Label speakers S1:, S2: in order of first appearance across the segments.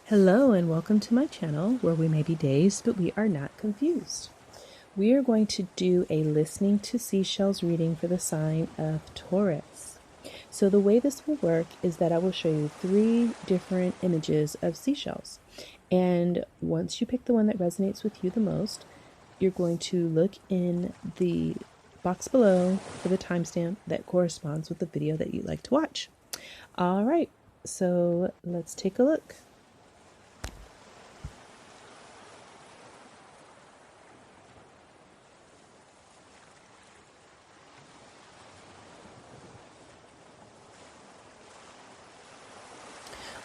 S1: Hello and welcome to my channel where we may be dazed but we are not confused. We are going to do a listening to seashells reading for the sign of Taurus. So the way this will work is that I will show you 3 different images of seashells. And once you pick the one that resonates with you the most, you're going to look in the box below for the timestamp that corresponds with the video that you'd like to watch. All right, so let's take a look.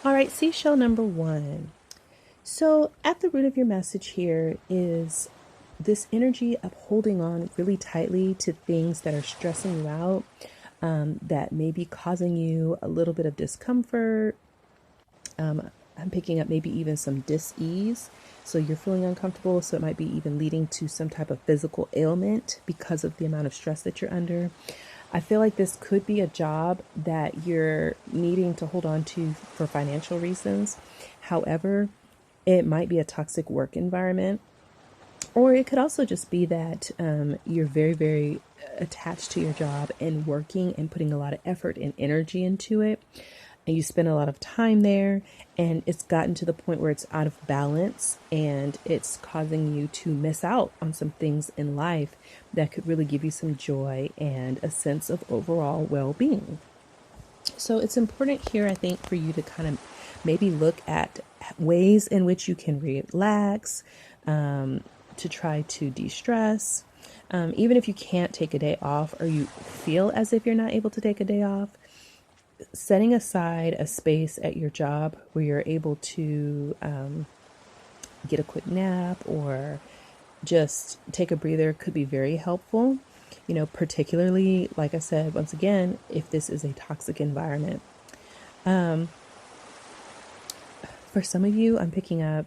S1: All right, seashell number 1. So at the root of your message here is this energy of holding on really tightly to things that are stressing you out, that may be causing you a little bit of discomfort. I'm picking up maybe even some dis-ease. So you're feeling uncomfortable. So it might be even leading to some type of physical ailment because of the amount of stress that you're under. I feel like this could be a job that you're needing to hold on to for financial reasons. However, it might be a toxic work environment, or it could also just be that you're very, very attached to your job and working and putting a lot of effort and energy into it. And you spend a lot of time there, and it's gotten to the point where it's out of balance and it's causing you to miss out on some things in life that could really give you some joy and a sense of overall well-being. So it's important here, I think, for you to kind of maybe look at ways in which you can relax, to try to de-stress. Even if you can't take a day off or you feel as if you're not able to take a day off, setting aside a space at your job where you're able to get a quick nap or just take a breather could be very helpful. You know, particularly, like I said, once again, if this is a toxic environment. For some of you, I'm picking up,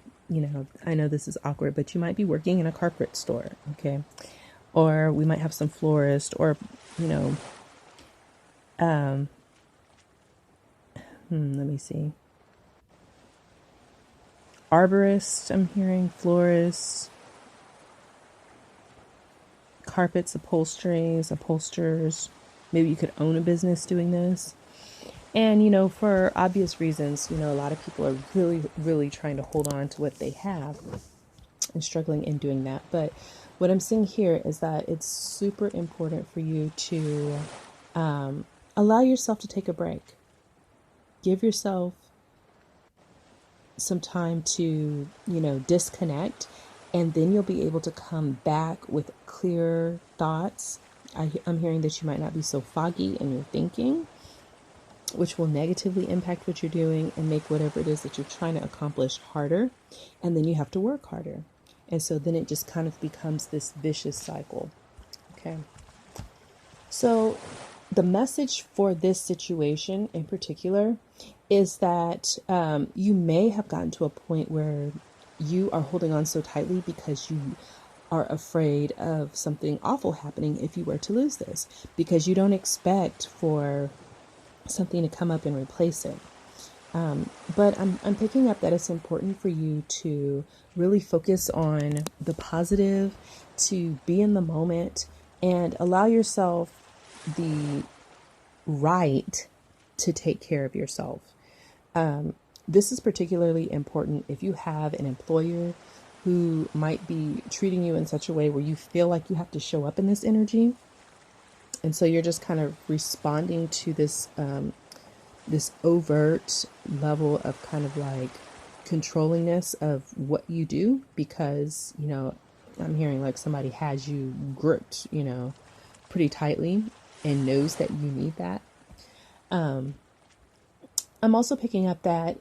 S1: I know this is awkward, but you might be working in a carpet store, okay? Or we might have some florist or, let me see. Arborist, I'm hearing, florist, carpets, upholsterers. Maybe you could own a business doing this. And, for obvious reasons, a lot of people are really, really trying to hold on to what they have and struggling in doing that. But what I'm seeing here is that it's super important for you to allow yourself to take a break. Give yourself some time to, disconnect, and then you'll be able to come back with clear thoughts. I'm hearing that you might not be so foggy in your thinking, which will negatively impact what you're doing and make whatever it is that you're trying to accomplish harder. And then you have to work harder. And so then it just kind of becomes this vicious cycle. Okay. So the message for this situation in particular is that you may have gotten to a point where you are holding on so tightly because you are afraid of something awful happening if you were to lose this, because you don't expect for something to come up and replace it. But I'm picking up that it's important for you to really focus on the positive, to be in the moment, and allow yourself the right to take care of yourself. This is particularly important if you have an employer who might be treating you in such a way where you feel like you have to show up in this energy. And so you're just kind of responding to this this overt level of kind of like controllingness of what you do, because, I'm hearing like somebody has you gripped, pretty tightly and knows that you need that. I'm also picking up that,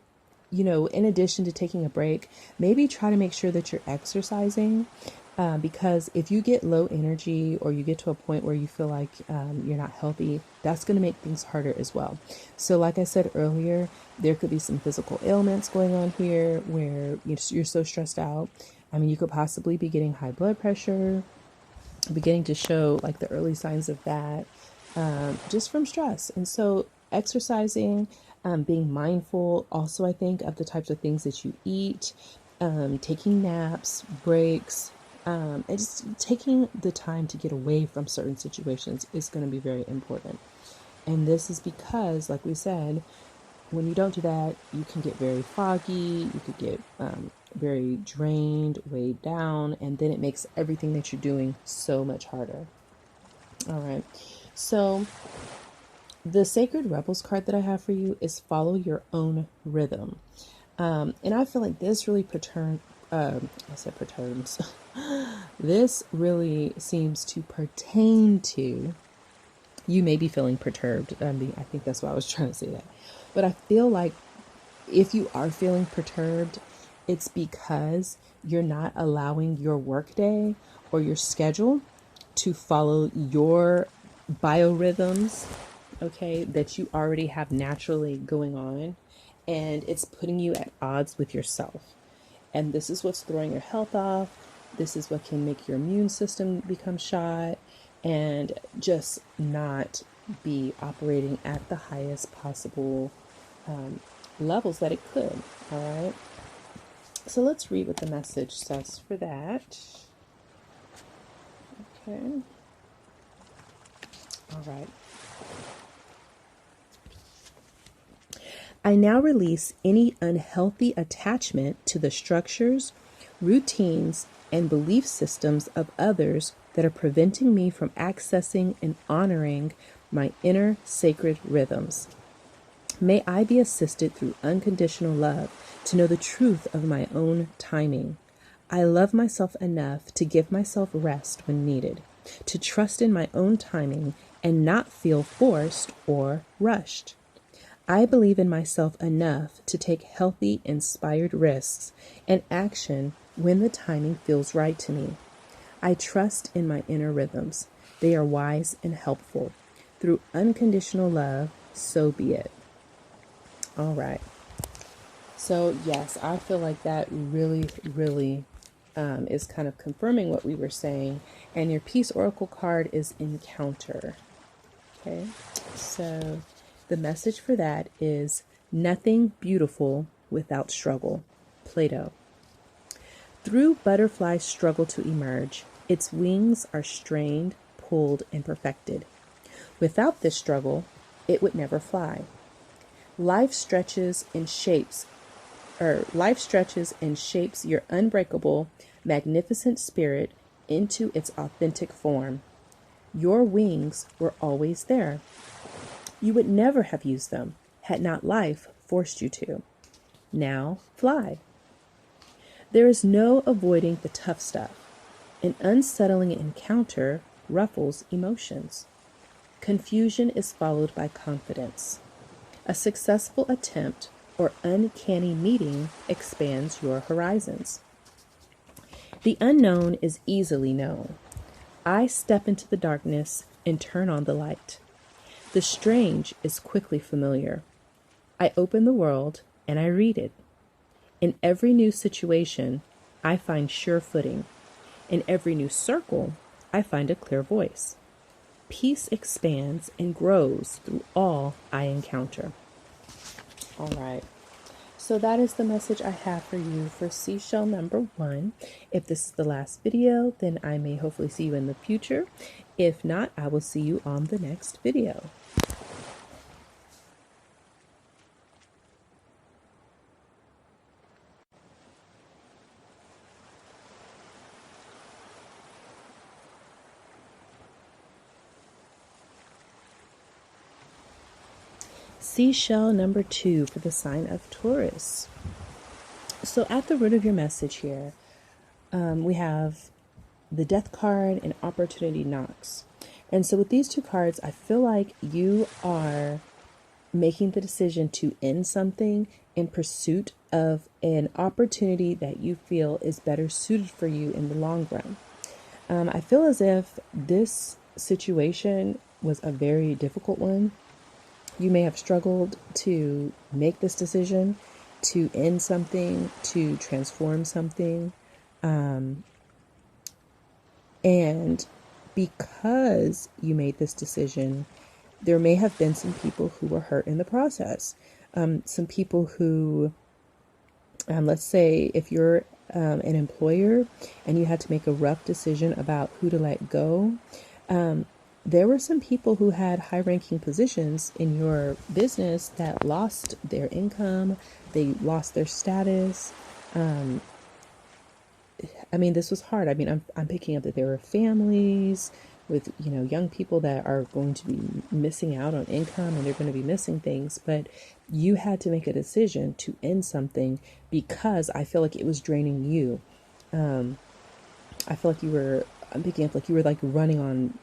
S1: in addition to taking a break, maybe try to make sure that you're exercising. Because if you get low energy or you get to a point where you feel like you're not healthy, that's going to make things harder as well. So like I said earlier, there could be some physical ailments going on here where you're so stressed out. I mean, you could possibly be getting high blood pressure, beginning to show like the early signs of that, just from stress. And so exercising, being mindful also, I think, of the types of things that you eat, taking naps, breaks, and just taking the time to get away from certain situations is going to be very important. And this is because, like we said, when you don't do that, you can get very foggy, you could get very drained, weighed down, and then it makes everything that you're doing so much harder. All right. So the Sacred Rebels card that I have for you is follow your own rhythm. And I feel like this really perturbs. This really seems to pertain to, you may be feeling perturbed. I think that's why I was trying to say that. But I feel like if you are feeling perturbed, it's because you're not allowing your workday or your schedule to follow your biorhythms, okay, that you already have naturally going on. And it's putting you at odds with yourself. And this is what's throwing your health off. This is what can make your immune system become shot and just not be operating at the highest possible levels that it could. All right. So let's read what the message says for that. Okay. All right. I now release any unhealthy attachment to the structures, routines, and belief systems of others that are preventing me from accessing and honoring my inner sacred rhythms. May I be assisted through unconditional love to know the truth of my own timing. I love myself enough to give myself rest when needed, to trust in my own timing and not feel forced or rushed. I believe in myself enough to take healthy, inspired risks and action when the timing feels right to me. I trust in my inner rhythms. They are wise and helpful. Through unconditional love, so be it. All right. So, yes, I feel like that really, really is kind of confirming what we were saying. And your Peace Oracle card is Encounter. Okay. So, the message for that is nothing beautiful without struggle. Plato. Through butterfly's struggle to emerge, its wings are strained, pulled, and perfected. Without this struggle, it would never fly. Life stretches and shapes your unbreakable, magnificent spirit into its authentic form. Your wings were always there. You would never have used them had not life forced you to. Now fly. There is no avoiding the tough stuff. An unsettling encounter ruffles emotions. Confusion is followed by confidence. A successful attempt or uncanny meeting expands your horizons. The unknown is easily known. I step into the darkness and turn on the light. The strange is quickly familiar. I open the world and I read it. In every new situation, I find sure footing. In every new circle, I find a clear voice. Peace expands and grows through all I encounter. All right. So that is the message I have for you for seashell number 1. If this is the last video, then I may hopefully see you in the future. If not, I will see you on the next video. Seashell number 2 for the sign of Taurus. So at the root of your message here, we have the Death card and Opportunity Knocks. And so with these two cards, I feel like you are making the decision to end something in pursuit of an opportunity that you feel is better suited for you in the long run. I feel as if this situation was a very difficult one. You may have struggled to make this decision, to end something, to transform something. And because you made this decision, there may have been some people who were hurt in the process. Some people who, let's say if you're an employer and you had to make a rough decision about who to let go, there were some people who had high ranking positions in your business that lost their income, they lost their status. I mean, this was hard. I mean, I'm picking up that there were families with, young people that are going to be missing out on income and they're going to be missing things. But you had to make a decision to end something because I feel like it was draining you. I feel like I'm picking up like you were like running on,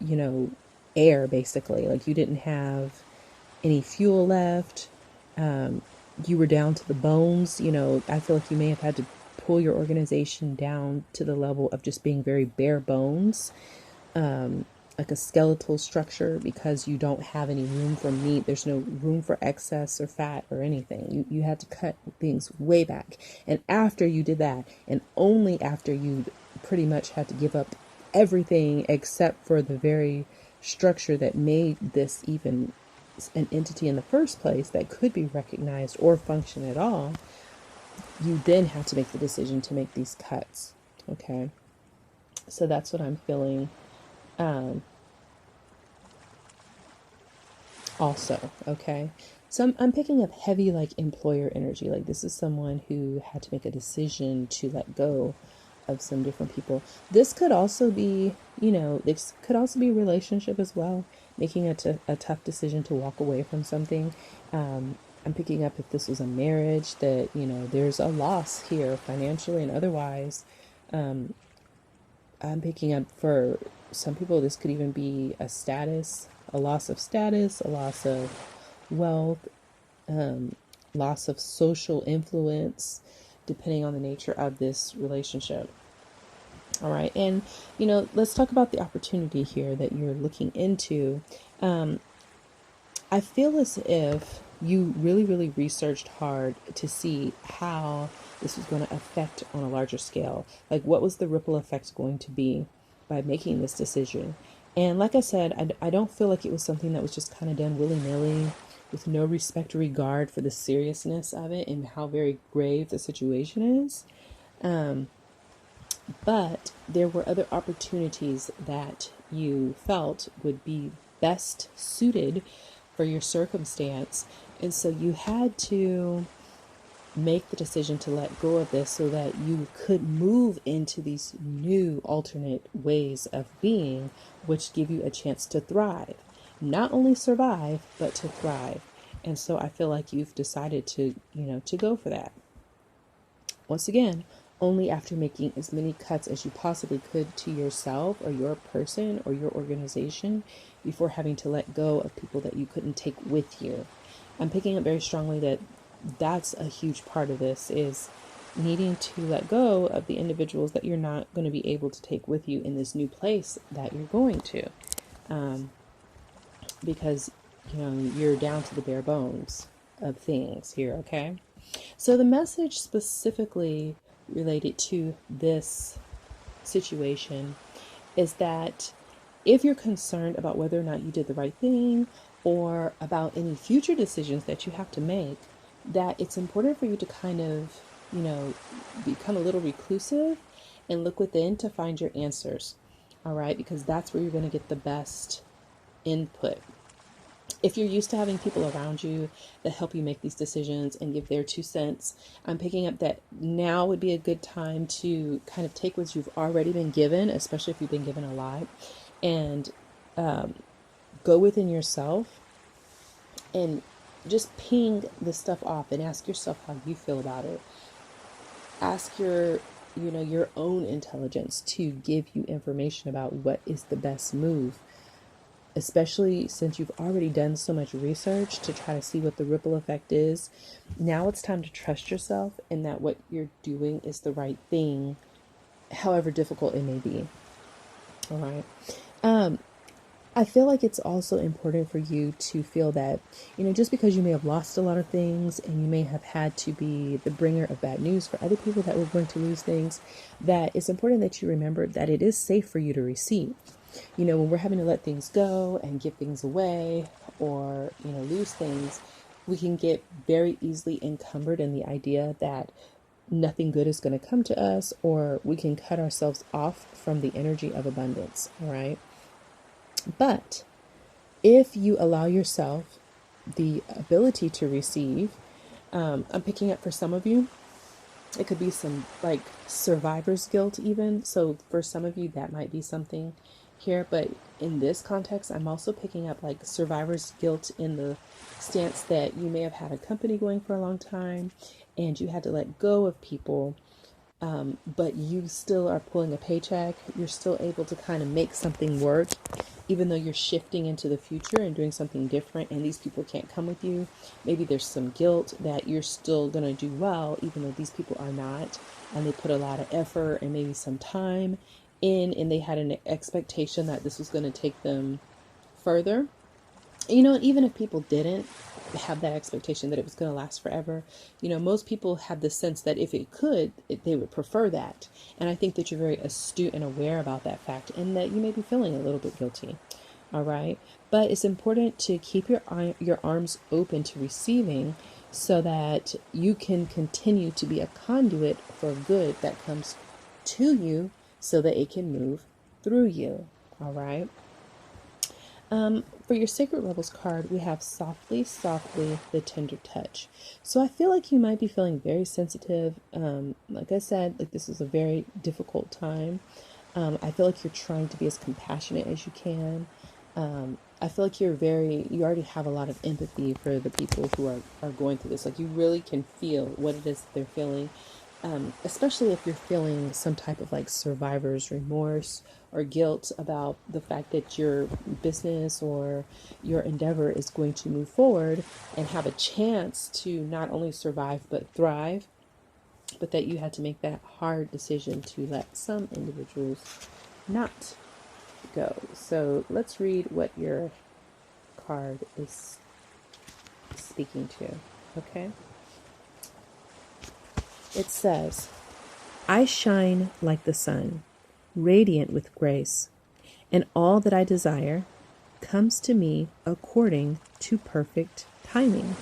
S1: you know, air basically. Like you didn't have any fuel left. You were down to the bones. I feel like you may have had to pull your organization down to the level of just being very bare bones, like a skeletal structure, because you don't have any room for meat. There's no room for excess or fat or anything. You had to cut things way back. And after you did that, and only after you pretty much had to give up everything except for the very structure that made this even an entity in the first place that could be recognized or function at all, you then have to make the decision to make these cuts. Okay. So that's what I'm feeling. Also, okay. So I'm picking up heavy like employer energy. Like this is someone who had to make a decision to let go of some different people. This could also be, this could also be a relationship as well, making a tough decision to walk away from something. I'm picking up if this was a marriage that, there's a loss here financially and otherwise. I'm picking up for some people, this could even be a loss of status, a loss of wealth, loss of social influence, depending on the nature of this relationship. All right. And, let's talk about the opportunity here that you're looking into. I feel as if you really, really researched hard to see how this was going to affect on a larger scale. Like, what was the ripple effect going to be by making this decision? And like I said, I don't feel like it was something that was just kind of done willy-nilly with no respect or regard for the seriousness of it and how very grave the situation is. But there were other opportunities that you felt would be best suited for your circumstance. And so you had to make the decision to let go of this so that you could move into these new alternate ways of being, which give you a chance to thrive. Not only survive, but to thrive. And so I feel like you've decided to go for that. Once again, only after making as many cuts as you possibly could to yourself or your person or your organization before having to let go of people that you couldn't take with you. I'm picking up very strongly that that's a huge part of this, is needing to let go of the individuals that you're not going to be able to take with you in this new place that you're going to. Because, you're down to the bare bones of things here, okay? So the message specifically related to this situation is that if you're concerned about whether or not you did the right thing or about any future decisions that you have to make, that it's important for you to kind of, become a little reclusive and look within to find your answers. All right, because that's where you're going to get the best input. If you're used to having people around you that help you make these decisions and give their 2 cents, I'm picking up that now would be a good time to kind of take what you've already been given, especially if you've been given a lot, and go within yourself and just ping this stuff off and ask yourself how you feel about it. Ask your own intelligence to give you information about what is the best move, especially since you've already done so much research to try to see what the ripple effect is. Now it's time to trust yourself and that what you're doing is the right thing, however difficult it may be. All right. I feel like it's also important for you to feel that, just because you may have lost a lot of things and you may have had to be the bringer of bad news for other people that were going to lose things, that it's important that you remember that it is safe for you to receive. When we're having to let things go and give things away or, lose things, We can get very easily encumbered in the idea that nothing good is going to come to us, or we can cut ourselves off from the energy of abundance. All right. But if you allow yourself the ability to receive, I'm picking up for some of you, it could be some like survivor's guilt, even. So for some of you, that might be something here. But in this context, I'm also picking up like survivor's guilt in the stance that you may have had a company going for a long time and you had to let go of people, but you still are pulling a paycheck. You're still able to kind of make something work, even though you're shifting into the future and doing something different, and these people can't come with you. Maybe there's some guilt that you're still going to do well, even though these people are not, and they put a lot of effort and maybe some time in, and they had an expectation that this was going to take them further. Even if people didn't have that expectation that it was going to last forever, most people have the sense that if it could, they would prefer that. And I think that you're very astute and aware about that fact, and that you may be feeling a little bit guilty. All right. But it's important to keep your arms open to receiving, so that you can continue to be a conduit for good that comes to you, so that it can move through you. All right. For your Sacred Rebels card, we have softly, softly, the tender touch. So I feel like you might be feeling very sensitive. Like I said, like this is a very difficult time. I feel like you're trying to be as compassionate as you can. I feel like you already have a lot of empathy for the people who are going through this. Like you really can feel what it is that they're feeling. Especially if you're feeling some type of like survivor's remorse or guilt about the fact that your business or your endeavor is going to move forward and have a chance to not only survive but thrive, but that you had to make that hard decision to let some individuals not go. So let's read what your card is speaking to. Okay. It says, I shine like the sun, radiant with grace, and all that I desire comes to me according to perfect timing.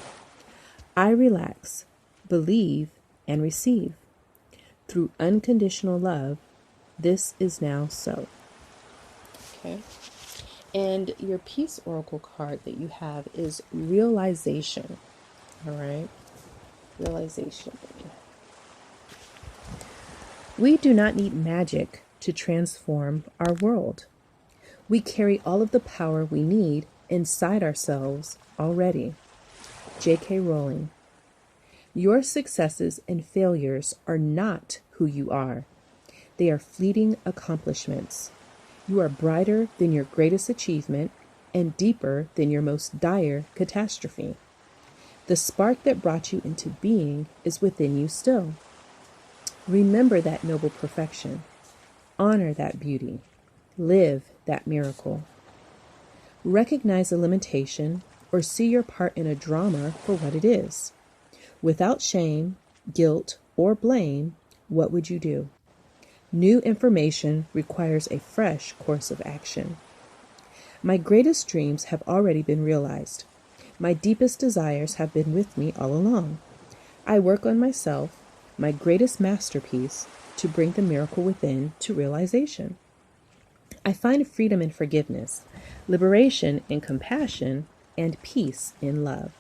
S1: I relax, believe, and receive. Through unconditional love, this is now so. Okay. And your Peace Oracle card that you have is realization. All right. Realization. We do not need magic to transform our world. We carry all of the power we need inside ourselves already. J.K. Rowling. Your successes and failures are not who you are. They are fleeting accomplishments. You are brighter than your greatest achievement and deeper than your most dire catastrophe. The spark that brought you into being is within you still. Remember that noble perfection. Honor that beauty. Live that miracle. Recognize a limitation or see your part in a drama for what it is. Without shame, guilt, or blame, what would you do? New information requires a fresh course of action. My greatest dreams have already been realized. My deepest desires have been with me all along. I work on myself, my greatest masterpiece, to bring the miracle within to realization. I find freedom in forgiveness, liberation in compassion, and peace in love.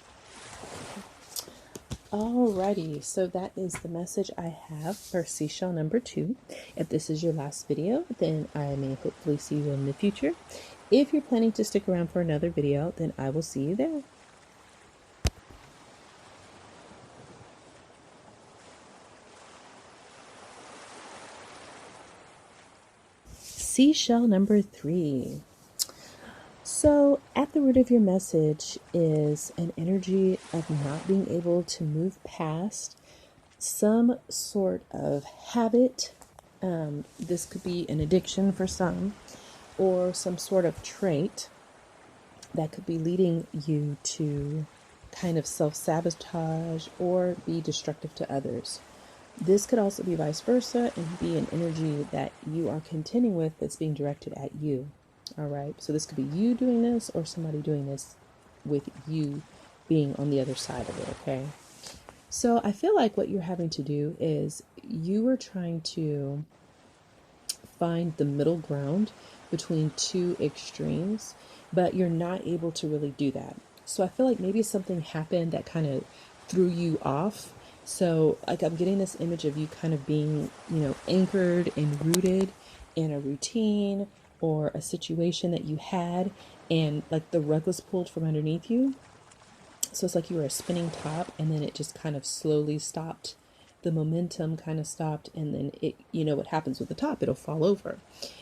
S1: Alrighty, so that is the message I have for seashell number 2. If this is your last video, then I may hopefully see you in the future. If you're planning to stick around for another video, then I will see you there. Seashell number 3. So at the root of your message is an energy of not being able to move past some sort of habit. This could be an addiction for some, or some sort of trait that could be leading you to kind of self-sabotage or be destructive to others. This could also be vice versa and be an energy that you are contending with that's being directed at you. All right. So this could be you doing this or somebody doing this with you being on the other side of it, okay? So I feel like what you're having to do is you are trying to find the middle ground between two extremes, but you're not able to really do that. So I feel like maybe something happened that kind of threw you off. So, like, I'm getting this image of you kind of being, anchored and rooted in a routine or a situation that you had, and like the rug was pulled from underneath you. So it's like you were a spinning top, and then it just kind of slowly stopped. The momentum kind of stopped, and then what happens with the top, it'll fall over.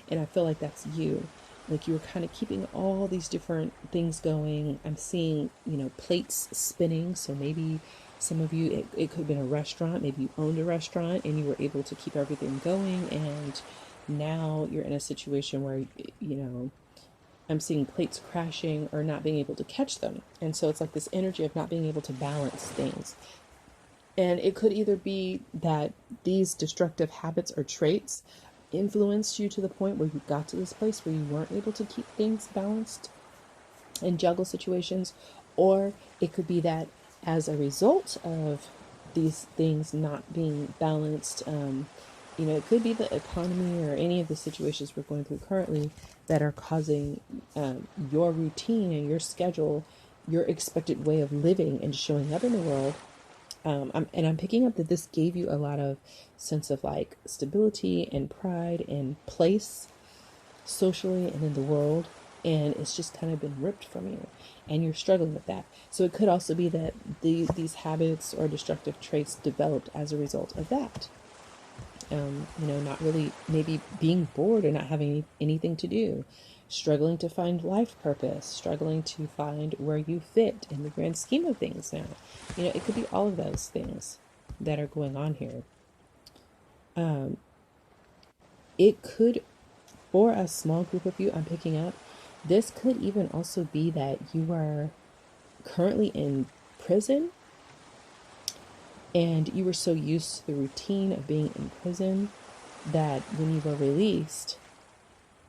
S1: And I feel like that's you. Like you were kind of keeping all these different things going. I'm seeing, plates spinning. So maybe some of you, it could have been a restaurant. Maybe you owned a restaurant and you were able to keep everything going. And now you're in a situation where, I'm seeing plates crashing or not being able to catch them. And so it's like this energy of not being able to balance things. And it could either be that these destructive habits or traits influenced you to the point where you got to this place where you weren't able to keep things balanced and juggle situations, or it could be that as a result of these things not being balanced, it could be the economy or any of the situations we're going through currently that are causing your routine and your schedule, your expected way of living and showing up in the world. I'm picking up that this gave you a lot of sense of like stability and pride and place socially and in the world. And it's just kind of been ripped from you and you're struggling with that. So it could also be that these habits or destructive traits developed as a result of that. Not really maybe being bored or not having anything to do, struggling to find life purpose, struggling to find where you fit in the grand scheme of things now. It could be all of those things that are going on here. It could, for a small group of you, I'm picking up, this could even also be that you are currently in prison and you were so used to the routine of being in prison that when you were released,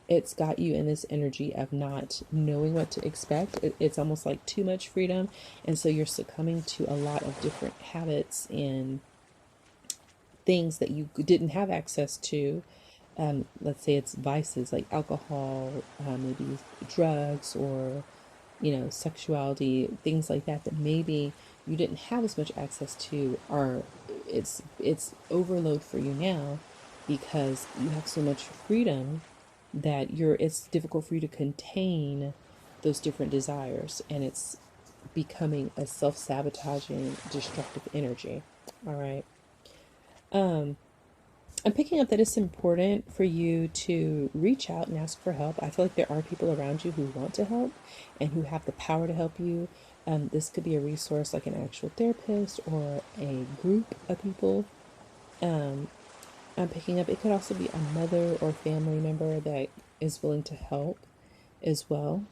S1: it's got you in this energy of not knowing what to expect. It's almost like too much freedom. And so you're succumbing to a lot of different habits and things that you didn't have access to. Let's say it's vices like alcohol, maybe drugs, or, sexuality, things like that, that maybe you didn't have as much access to, or it's overload for you now because you have so much freedom that it's difficult for you to contain those different desires, and it's becoming a self-sabotaging, destructive energy. All right. I'm picking up that it's important for you to reach out and ask for help. I feel like there are people around you who want to help and who have the power to help you. This could be a resource like an actual therapist or a group of people. I'm picking up, it could also be a mother or family member that is willing to help as well.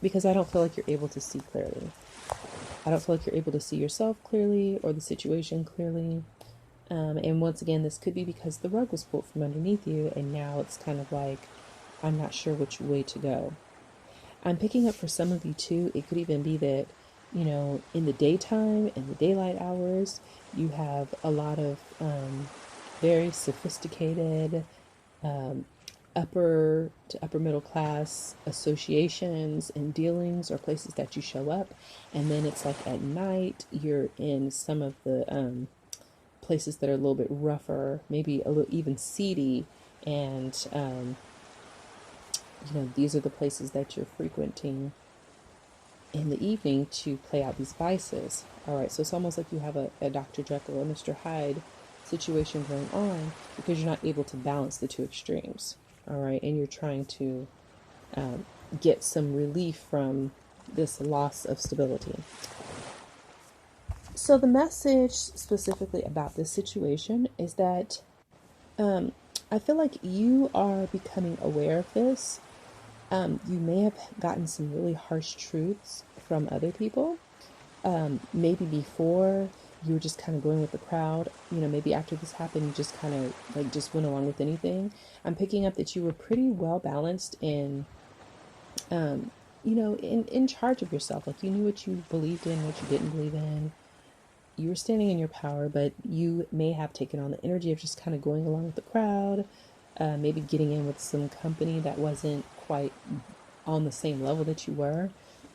S1: Because I don't feel like you're able to see clearly. I don't feel like you're able to see yourself clearly or the situation clearly. And once again, this could be because the rug was pulled from underneath you, and now it's kind of like, I'm not sure which way to go. I'm picking up for some of you too, it could even be that, in the daytime, in the daylight hours, you have a lot of very sophisticated upper to upper middle class associations and dealings or places that you show up. And then it's like at night, you're in some of the places that are a little bit rougher, maybe a little even seedy, and these are the places that you're frequenting in the evening to play out these vices. All right, so it's almost like you have a Dr. Jekyll or Mr. Hyde situation going on because you're not able to balance the two extremes. All right, and you're trying to get some relief from this loss of stability. So the message specifically about this situation is that I feel like you are becoming aware of this. You may have gotten some really harsh truths from other people. Maybe before you were just kind of going with the crowd. Maybe after this happened, you just kind of like just went along with anything. I'm picking up that you were pretty well balanced in in charge of yourself. Like, you knew what you believed in, what you didn't believe in. You were standing in your power, but you may have taken on the energy of just kind of going along with the crowd, maybe getting in with some company that wasn't quite on the same level that you were,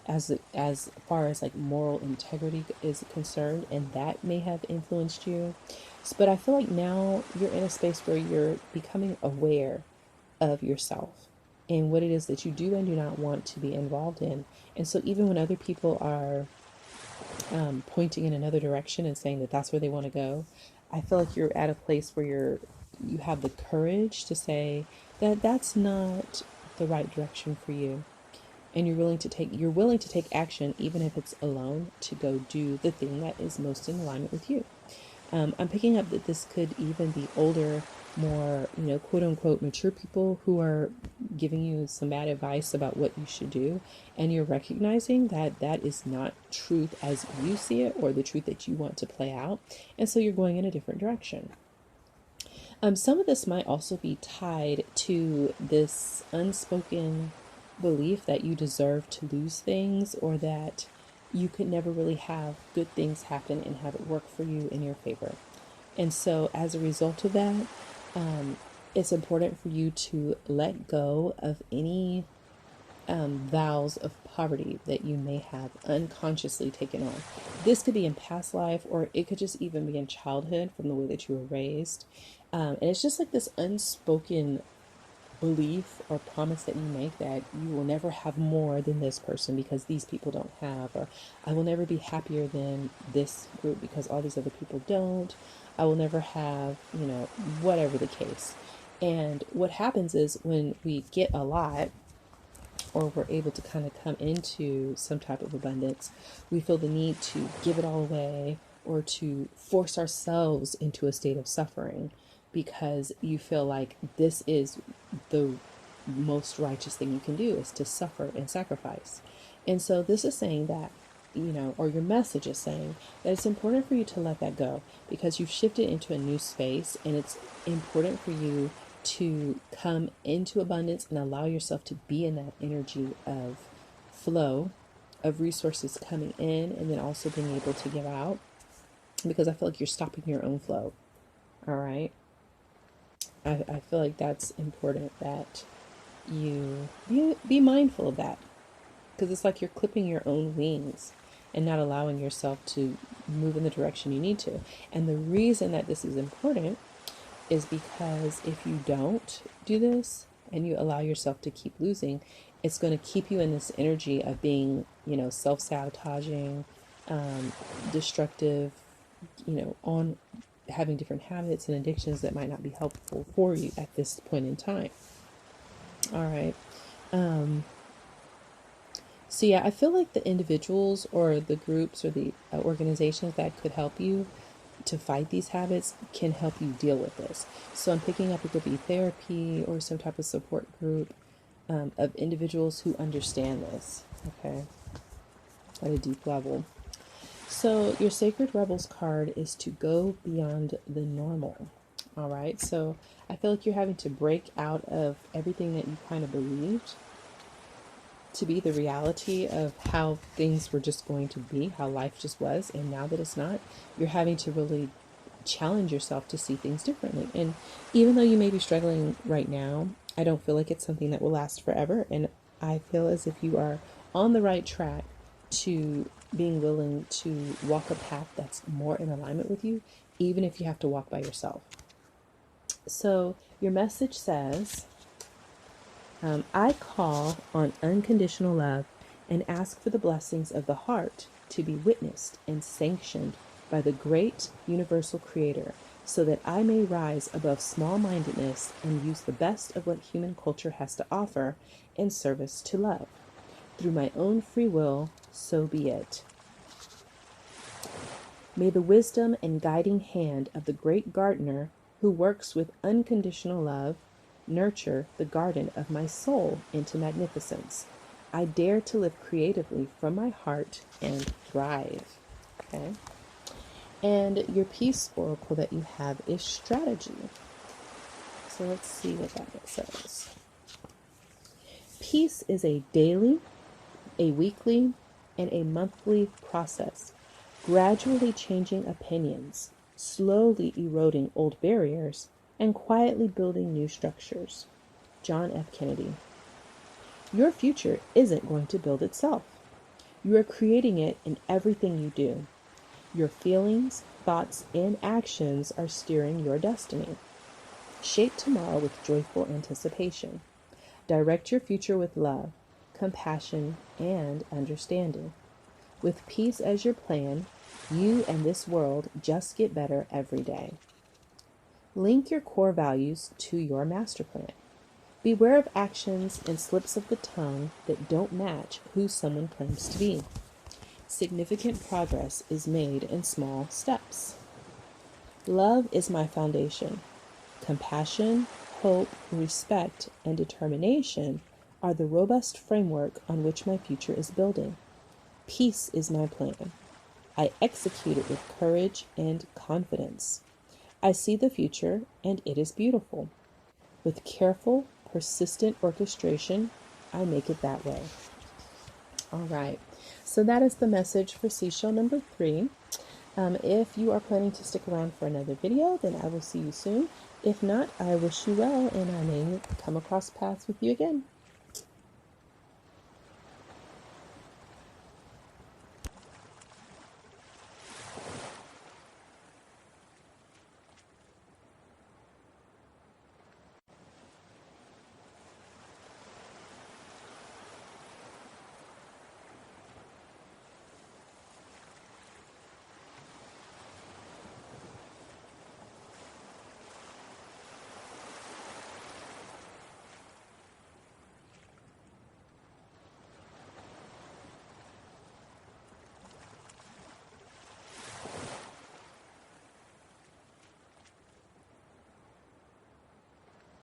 S1: as far as like moral integrity is concerned, and that may have influenced you. But I feel like now you're in a space where you're becoming aware of yourself and what it is that you do and do not want to be involved in. And so even when other people are pointing in another direction and saying that that's where they want to go, I feel like you're at a place where you have the courage to say that that's not the right direction for you, and you're willing to take action, even if it's alone, to go do the thing that is most in alignment with you. I'm picking up that this could even be older, more, quote unquote, mature people who are giving you some bad advice about what you should do. And you're recognizing that that is not truth as you see it, or the truth that you want to play out. And so you're going in a different direction. Some of this might also be tied to this unspoken belief that you deserve to lose things, or that you could never really have good things happen and have it work for you in your favor. And so as a result of that, it's important for you to let go of any vows of poverty that you may have unconsciously taken on. This could be in past life, or it could just even be in childhood from the way that you were raised. And it's just like this unspoken belief or promise that you make that you will never have more than this person because these people don't have, or I will never be happier than this group because all these other people don't. I will never have, whatever the case. And what happens is when we get a lot, or we're able to kind of come into some type of abundance, we feel the need to give it all away or to force ourselves into a state of suffering, because you feel like this is the most righteous thing you can do, is to suffer and sacrifice. And so this is saying that, or your message is saying that it's important for you to let that go, because you've shifted into a new space, and it's important for you to come into abundance and allow yourself to be in that energy of flow, of resources coming in and then also being able to give out, because I feel like you're stopping your own flow. All right. I feel like that's important, that you be mindful of that, because it's like you're clipping your own wings and not allowing yourself to move in the direction you need to. And the reason that this is important is because if you don't do this and you allow yourself to keep losing, it's going to keep you in this energy of being, self-sabotaging, destructive, on having different habits and addictions that might not be helpful for you at this point in time. All right. So yeah, I feel like the individuals or the groups or the organizations that could help you to fight these habits can help you deal with this. So I'm picking up, it could be therapy or some type of support group of individuals who understand this, okay, at a deep level. So your Sacred Rebels card is to go beyond the normal. All right. So I feel like you're having to break out of everything that you kind of believed to be the reality of how things were just going to be, how life just was. And now that it's not, you're having to really challenge yourself to see things differently. And even though you may be struggling right now, I don't feel like it's something that will last forever. And I feel as if you are on the right track to being willing to walk a path that's more in alignment with you, even if you have to walk by yourself. So your message says, I call on unconditional love and ask for the blessings of the heart to be witnessed and sanctioned by the great universal creator, so that I may rise above small-mindedness and use the best of what human culture has to offer in service to love. Through my own free will, so be it. May the wisdom and guiding hand of the great gardener who works with unconditional love nurture the garden of my soul into magnificence. I dare to live creatively from my heart and thrive. Okay. And your peace oracle that you have is strategy. So let's see what that says. Peace is a daily, a weekly and a monthly process, gradually changing opinions, slowly eroding old barriers, and quietly building new structures. John F. Kennedy. Your future isn't going to build itself. You are creating it in everything you do. Your feelings, thoughts, and actions are steering your destiny. Shape tomorrow with joyful anticipation. Direct your future with love, compassion, and understanding. With peace as your plan, you and this world just get better every day. Link your core values to your master plan. Beware of actions and slips of the tongue that don't match who someone claims to be. Significant progress is made in small steps. Love is my foundation. Compassion, hope, respect, and determination are the robust framework on which my future is building. Peace is my plan. I execute it with courage and confidence. I see the future, and it is beautiful. With careful, persistent orchestration, I make it that way. All right, so that is the message for seashell number 3. If you are planning to stick around for another video, then I will see you soon. If not, I wish you well, and I may come across paths with you again.